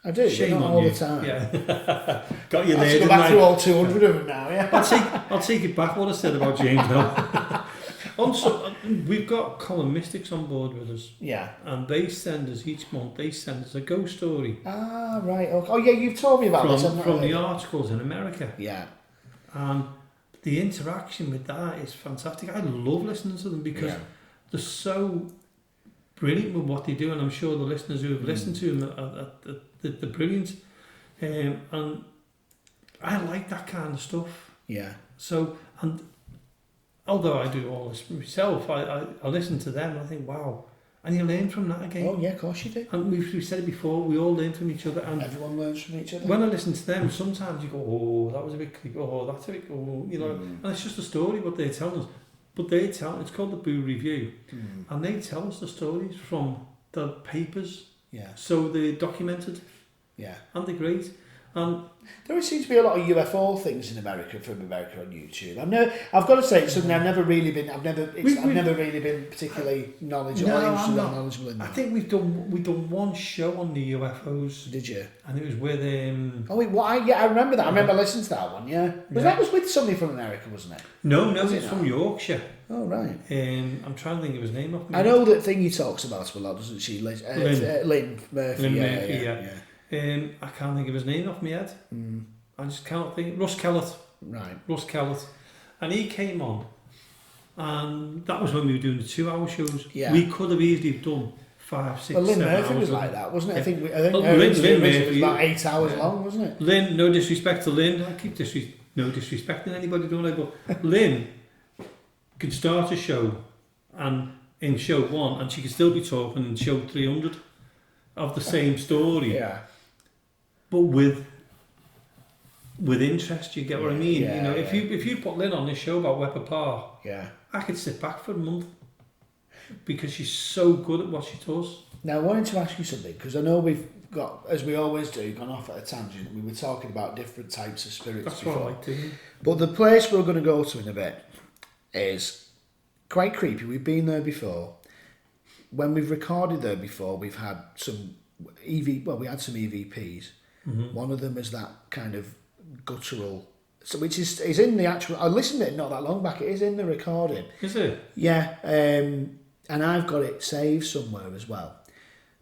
I do. Shame but not on all you. the time. Yeah. Got you I there. have to go back through all 200 of them now. Yeah. I'll take it back. What I said about James now. Also, we've got Common Mystics on board with us. Yeah. And they send us each month. They send us a ghost story. Ah, right. Okay. Oh, yeah. You've told me about this. From the articles in America. Yeah. And the interaction with that is fantastic. I love listening to them because they're so brilliant with what they do, and I'm sure the listeners who have listened to them they're brilliant. And I like that kind of stuff. Yeah. So, and although I do all this myself, I listen to them and I think, wow. And you learn from that again. Oh, yeah, of course you do. And we've said it before, we all learn from each other. And everyone learns from each other. When I listen to them, sometimes you go, oh, that was a bit creepy, oh, that's a bit, oh, and it's just a story, what they're telling us. But it's called the Boo Review. And they tell us the stories from the papers. Yeah. So they're documented. Yeah. And they're great. And there seems to be a lot of UFO things in America from America on YouTube. I've got to say it's something I've never really been particularly knowledgeable. Knowledgeable in that. I think we've done one show on the UFOs. Did you? And it was with I remember that. I remember listening to that one. Yeah. That was with somebody from America, wasn't it? No, it's from Yorkshire. Oh right. I'm trying to think of his name off. I know that thing he talks about a lot, doesn't she? Lynn Murphy. Lynn Murphy. Yeah. I can't think of his name off my head. I just can't think. Russ Kellett. Right. Russ Kellett. And he came on, and that was when we were doing the 2-hour shows. Yeah. We could have easily done 5, 6, 7 hours. Lynn Murphy was like that, wasn't it? Yeah. I think Lynn Murphy was about 8 hours long, wasn't it? Lynn, no disrespect to Lynn. I keep no disrespecting anybody, don't I? But Lynn could start a show, and in show 1, and she could still be talking in show 300 of the same story. Yeah. But with interest, you get what I mean? If you put Lynn on this show about Wepper Park, I could sit back for a month because she's so good at what she does. Now, I wanted to ask you something, because I know we've got, as we always do, gone off at a tangent. We were talking about different types of spirits. That's before. what I like to hear. But the place we're going to go to in a bit is quite creepy. We've been there before. When we've recorded there before, we've had some we had some EVPs. Mm-hmm. One of them is that kind of guttural, which is in the actual. I listened to it not that long back. It is in the recording. Is it? Yeah, and I've got it saved somewhere as well.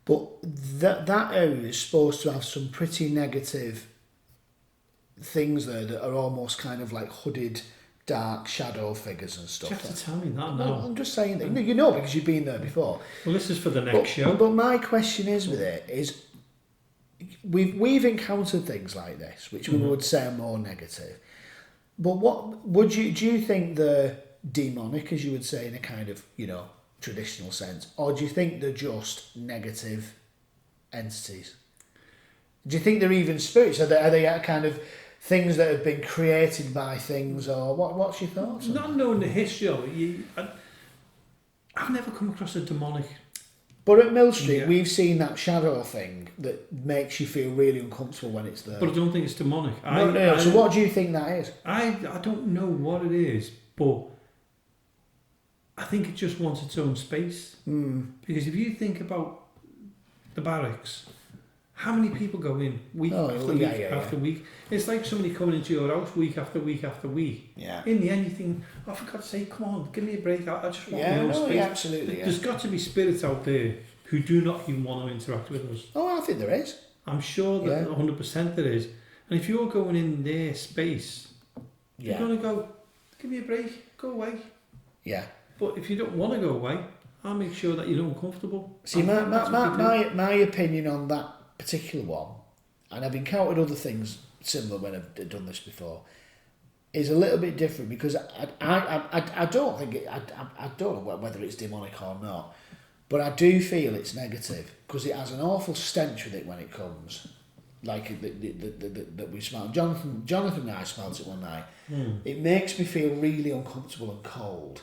But that area is supposed to have some pretty negative things there that are almost kind of like hooded, dark shadow figures and stuff. You have to tell me that now. I'm just saying that. You know, because you've been there before. Well, this is for the next show. But my question is with it is, we've encountered things like this, which we would say are more negative. But what do you think they're demonic, as you would say in a kind of traditional sense, or do you think they're just negative entities? Do you think they're even spirits? Are they kind of things that have been created by things, or what's your thoughts? Not knowing the history of it, I've never come across a demonic. But at Mill Street, we've seen that shadow thing that makes you feel really uncomfortable when it's there. But I don't think it's demonic. So what do you think that is? I don't know what it is, but I think it just wants its own space. Because if you think about the barracks, how many people go in week after week after week? It's like somebody coming into your house week after week after week. Yeah. In the end, you think, oh, for God's sake, come on, give me a break. I just want my own space. Yeah, absolutely. There's got to be spirits out there who do not even want to interact with us. Oh, I think there is. I'm sure that 100% there is. And if you're going in their space, you're going to go, give me a break, go away. Yeah. But if you don't want to go away, I'll make sure that you're uncomfortable. See, my opinion on that particular one, and I've encountered other things similar when I've done this before, is a little bit different because I don't think I don't know whether it's demonic or not, but I do feel it's negative because it has an awful stench with it when it comes, like that we smell. Jonathan and I smelled it one night. It makes me feel really uncomfortable and cold,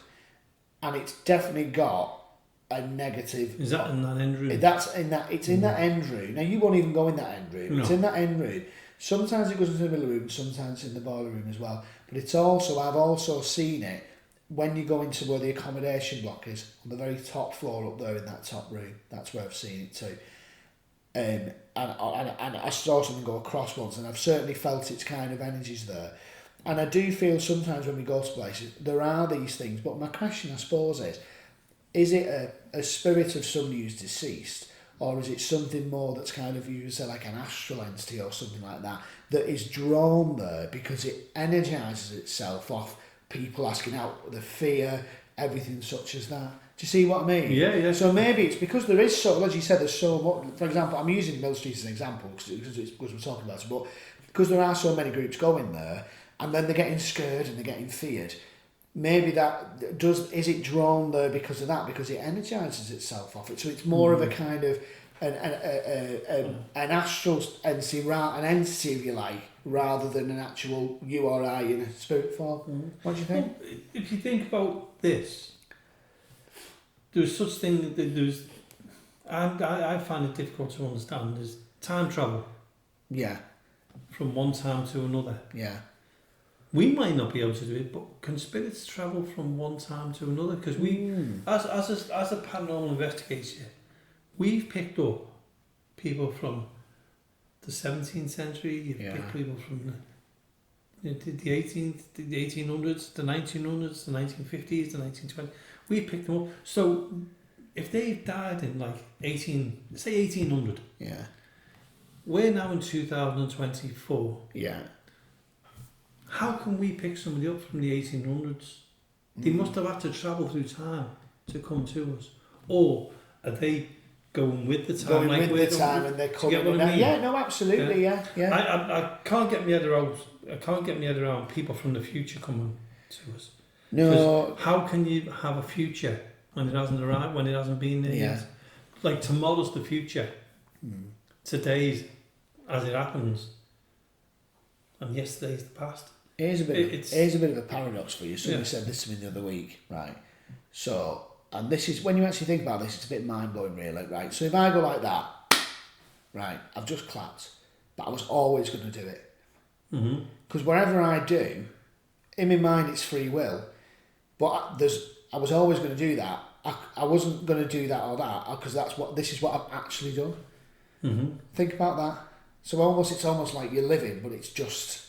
and it's definitely got a negative. Is that in that end room? It's in that end room. Now you won't even go in that end room. No. It's in that end room. Sometimes it goes into the middle room, sometimes in the boiler room as well. But it's also, I've also seen it when you go into where the accommodation block is, on the very top floor up there in that top room. That's where I've seen it too. And I saw something go across once, and I've certainly felt its kind of energies there. And I do feel sometimes when we go to places, there are these things. But my question, I suppose, is it a spirit of somebody who's deceased, or is it something more that's kind of used like an astral entity or something like that, that is drawn there because it energises itself off people asking out the fear, everything such as that? Do you see what I mean? Yeah. So maybe it's because there is so, as you said, there's so much. For example, I'm using Mill Street as an example because we're talking about it, but because there are so many groups going there, and then they're getting scared and they're getting feared. Maybe that is it drawn there because of that, because it energises itself off it. So it's more of a kind of an astral entity, an entity, if you like, rather than an actual you or I in a spirit form. What do you think? Well, if you think about this, there's such thing that there's. I find it difficult to understand. There's time travel. Yeah. From one time to another. Yeah. We might not be able to do it, but can spirits travel from one time to another? Because we, as a paranormal investigator, we've picked up people from the 17th century. You've picked people from the 18th, the 1800s, the 1900s, the 1950s, the 1920s. We've picked them up. So if they've died in like 1800, we're now in 2024. Yeah. How can we pick somebody up from the 1800s? They must have had to travel through time to come to us. Or are they going with the time? Going like with the time and they're coming in. I mean? Yeah, no, absolutely, yeah. I can't get my head around people from the future coming to us. No. How can you have a future when it hasn't arrived, when it hasn't been there yet? Like tomorrow's the future. Today's, as it happens, and yesterday's the past. Here's a bit of a paradox for you. Somebody said this to me the other week, right? So, and this is, when you actually think about this, it's a bit mind-blowing really, right? So if I go like that, right, I've just clapped, but I was always going to do it. Because whatever I do, in my mind it's free will, but I was always going to do that. I wasn't going to do that or that, because this is what I've actually done. Think about that. So it's almost like you're living, but it's just,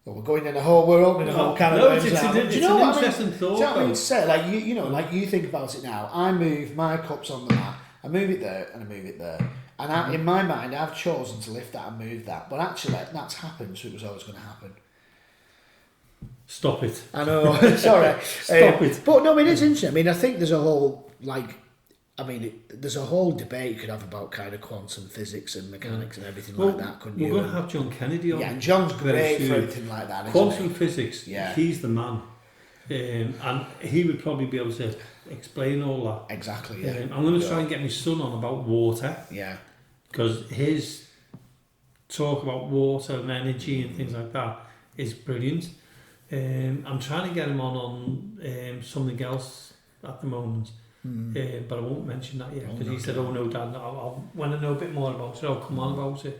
we're going in we're opening a whole can of worms. It's an interesting thought. Do you know what I mean? Say, like like you think about it now. I move my cups on the mat. I move it there and I move it there. And in my mind, I've chosen to lift that and move that. But actually, that's happened, so it was always going to happen. Stop it. I know. Sorry. Stop it. But no, it is interesting. I mean, I think there's a whole there's a whole debate you could have about kind of quantum physics and mechanics and everything like that, couldn't you? We're going to have John Kennedy on. Yeah, and John's great for anything like that, isn't Quantum he? physics, he's the man. And he would probably be able to explain all that. Exactly, yeah. I'm going to try and get my son on about water. Yeah. Because his talk about water and energy and things like that is brilliant. I'm trying to get him on something else at the moment. But I won't mention that yet because he said, "Oh no, Dad, when I know a bit more about it, I'll come on about it."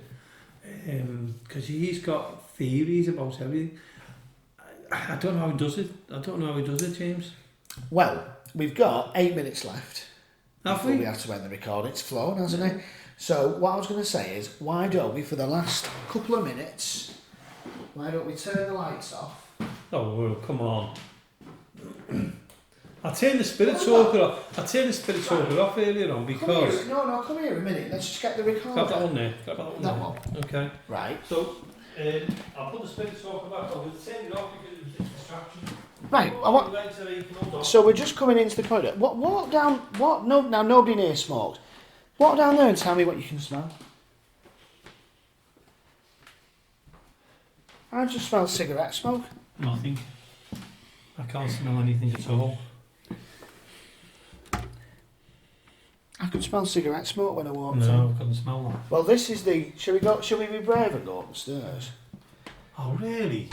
Because he's got theories about everything. I don't know how he does it. James. Well, we've got 8 minutes left. Have before we? We have to end the recording. It's flown, hasn't it? So what I was going to say is, why don't we, for the last couple of minutes, why don't we turn the lights off? Oh well, come on. I turned the spirit talker off earlier on because... Come here a minute. Let's just get the recorder. Got that one there. That one. Okay. Right. So, I'll put the spirit talker back on. We'll turn it off because it was a distraction. Right. So we're just coming into the corridor. Walk down. No, now nobody near smokes. Walk down there and tell me what you can smell. I just smell cigarette smoke. Nothing. I can't smell anything at all. I could smell cigarette smoke when I walked in. No, I couldn't smell that. Well, this is the... Shall we be brave and go upstairs? Oh, really?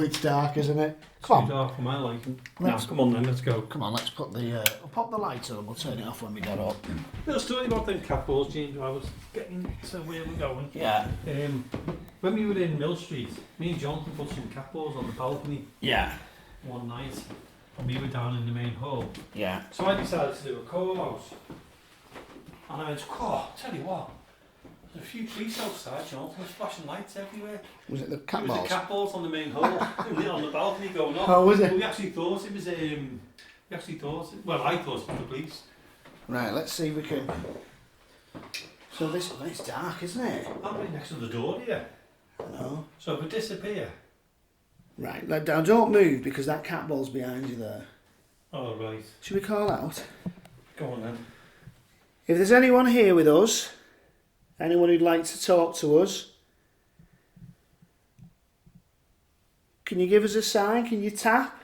It's dark, isn't it? Come on. Too dark for my liking. Come on then, let's go. Come on, let's put the... we'll pop the lights on and we'll turn it off when we get up. Little story about them cat balls, James. I was getting to where we're going. Yeah. When we were in Mill Street, me and Jonathan put some cat balls on the balcony Yeah. one night, and we were down in the main hall. Yeah. So I decided to do a call out. And I went, tell you what, there's a few police outside, Jonathan, there's flashing lights everywhere. Was it the cat It was balls? the cat balls on the main hall, on the balcony going off. Oh, was it? We actually thought it was, I thought it was the police. Right, let's see if we can... So it's dark, isn't it? I'm right next to the door here. No. So if we disappear. Right, now don't move because that cat ball's behind you there. Oh, right. Should we call out? Go on then. If there's anyone here with us, anyone who'd like to talk to us, can you give us a sign? Can you tap?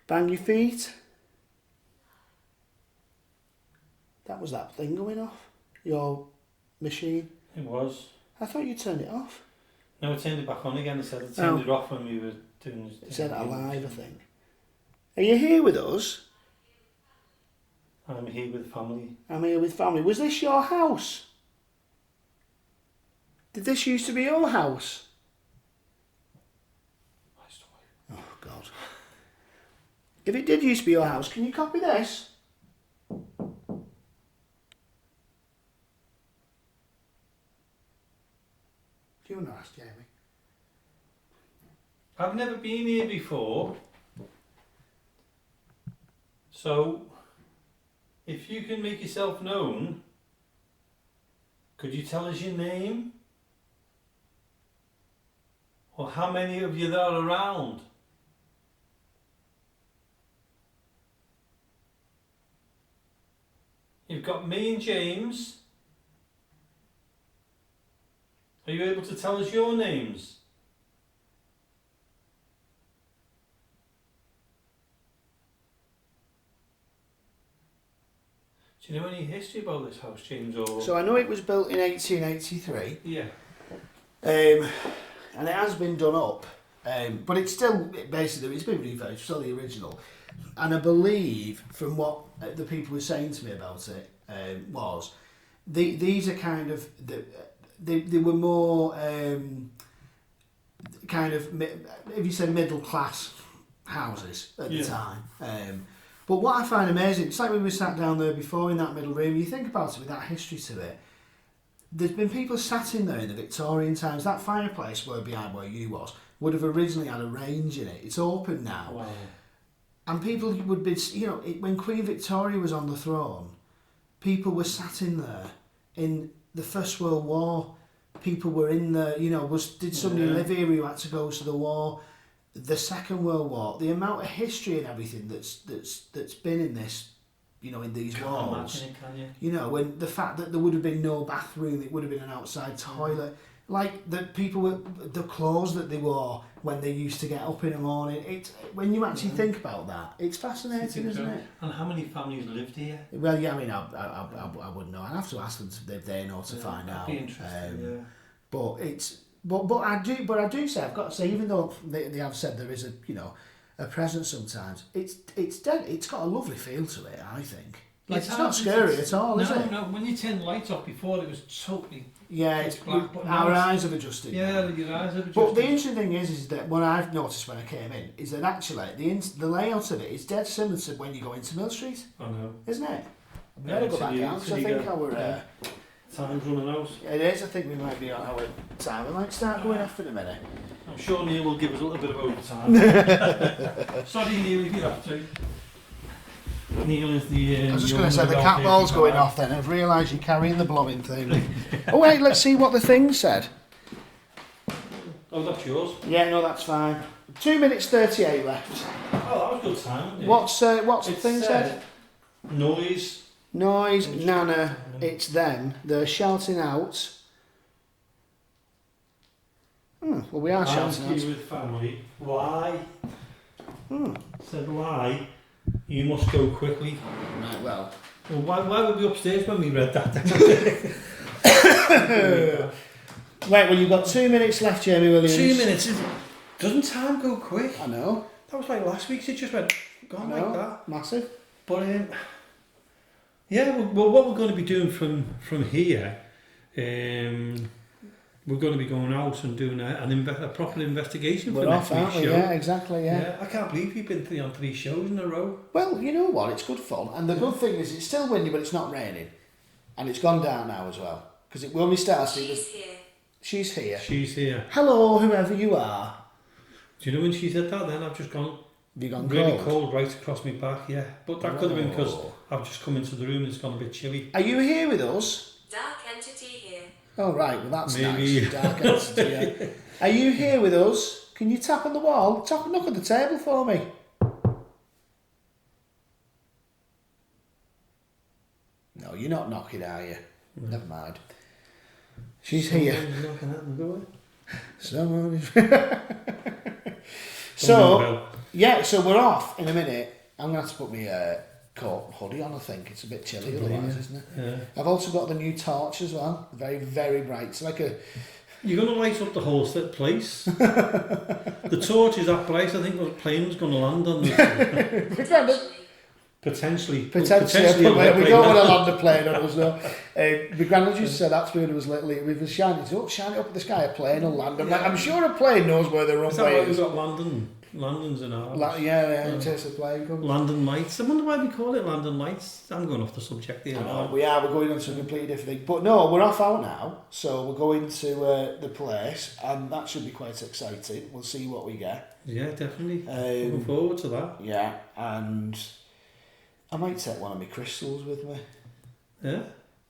Bang your feet? That was that thing going off? Your machine? It was. I thought you turned it off. No, I turned it back on again. It said it turned it off when we were doing this. It said alive, I think. Are you here with us? I'm here with family. I'm here with family. Was this your house? Did this used to be your house? Oh, God. If it did used to be your house, can you copy this? Do you want to ask Jamie? I've never been here before. So, if you can make yourself known, could you tell us your name? Or how many of you there are around? You've got me and James. Are you able to tell us your names? Do you know any history about this house, James? Or... So I know it was built in 1883. Yeah. And it has been done up. But it's still, basically, it's been refurbished, it's still the original. And I believe, from what the people were saying to me about it, was, these are kind of, they were more kind of, if you say middle class houses at the time. But what I find amazing, it's like when we sat down there before in that middle room, you think about it with that history to it, there's been people sat in there in the Victorian times. That fireplace behind where you was would have originally had a range in it. It's open now. Wow. And people would be, when Queen Victoria was on the throne, people were sat in there in the First World War. People were in there, did somebody live here who had to go to the war? The Second World War, the amount of history and everything that's been in this, in these walls. Can you? When the fact that there would have been no bathroom, it would have been an outside toilet. Like the people with the clothes that they wore when they used to get up in the morning. When you actually think about that, it's fascinating, isn't it? And how many families lived here? Well, yeah, I mean, I wouldn't know. I'd have to ask them if they know to find out. That'd be interesting. But it's. But I do say, I've got to say, even though they have said there is a a presence sometimes. It's dead. It's got a lovely feel to it, I think. Like, it's not hard, scary at all, is it? No, when you turn the lights off before, it was totally... Yeah, it's black, but now our it's- eyes have adjusted. Yeah, your eyes have adjusted. But the interesting thing is that what I've noticed when I came in is that actually the layout of it is dead similar to when you go into Mill Street, I know. isn't it? We Yeah, better go back it's out because I think our time's running out. it is. I think we might be on our time. We might start going off in a minute. I'm sure Neil will give us a little bit of overtime. Sorry, Neil, if you have to. Neil is the... I was just going to say the cat ball's going off then. I've realised you're carrying the blowing thing. Oh wait, let's see what the thing said. Oh, that's yours? Yeah, no, that's fine. 2 minutes 38 left. Oh, that was good time, What's the It thing said? Noise. Noise, Nana, it's them. They're shouting out. Well, we are shouting out. with family. Why? Hmm. Said why? You must go quickly. Right, well. Well, why were we upstairs when we read that? Right, well, you've got 2 minutes left, Jamie Williams. 2 minutes. Doesn't time go quick? I know. That was like last week's. It just went gone like that. Massive. But yeah, well, what we're going to be doing from here, we're going to be going out and doing a proper investigation We're for off, next aren't week's we? show. Yeah, exactly, yeah. I can't believe you've been on 3 shows in a row. Well, you know what? It's good fun. And the good thing is it's still windy, but it's not raining. And it's gone down now as well. Because when we started, She's here. she's here. She's here. Hello, whoever you are. Do you know when she said that then? I've just gone Have you gone really cold? cold right across my back, yeah. But that could have been because Oh. I've just come into the room and it's gone a bit chilly. Are you here with us? Dark entity here. Oh, right. Well, that's Maybe. nice. Dark entity, yeah. Are you here with us? Can you tap on the wall? Knock on the table for me. No, you're not knocking, are you? No. Never mind. She's here. Someone's knocking at the door. Someone is... Someone will. yeah, so we're off in a minute. I'm going to have to put my coat hoodie on, I think. It's a bit chilly otherwise, isn't it? Yeah. I've also got the new torch as well. Very, very bright. It's like a... You're going to light up the whole place. The torch is that place. I think the plane was going to land on this. Potentially. Potentially, we don't want to land a plane on us, no. My granddad used to say that's when it was little, we were shining, don't shine it up at the sky, a plane will land. I'm sure a plane knows where the Is that runway why we've is. got Landon's in ours? Yeah, in case the plane comes. Landon Lights. I wonder why we call it Landon Lights. I'm going off the subject here. We're going on to a completely different thing. But no, we're off out now, so we're going to the place, and that should be quite exciting. We'll see what we get. Yeah, definitely. Looking forward to that. Yeah, and I might take one of my crystals with me. Yeah?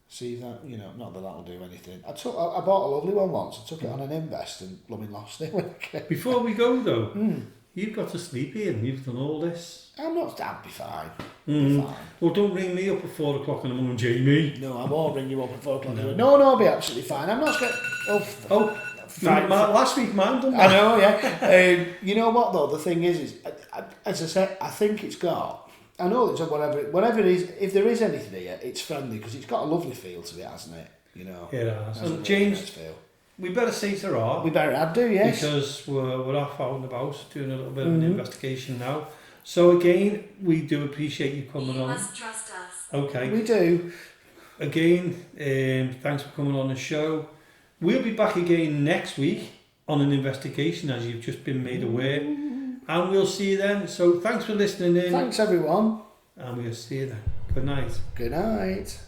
See that, not that that'll do anything. I bought a lovely one once. I took it on an invest and blooming lost it when I came. Before we go though, you've got to sleep here and you've done all this. I'll be fine. Mm. Fine. Well, don't ring me up at 4 o'clock in the morning, Jamie. No, I won't ring you up at 4 o'clock. No, I'll be absolutely fine. I'm not scared. Fine. Last week mine done I that. know, yeah. You know what though? The thing is as I said, I think it's got. I know it's whatever it is. If there is anything here, it's friendly because it's got a lovely feel to it, hasn't it? It has. Has a And really James, nice feel. we better say to her. We better add do, yes. Because we're off out and about doing a little bit of an investigation now. So again, we do appreciate you coming You on. must trust us. Okay. We do. Again, thanks for coming on the show. We'll be back again next week on an investigation, as you've just been made aware. And we'll see you then. So thanks for listening in. Thanks everyone. And we'll see you then. Good night. Good night.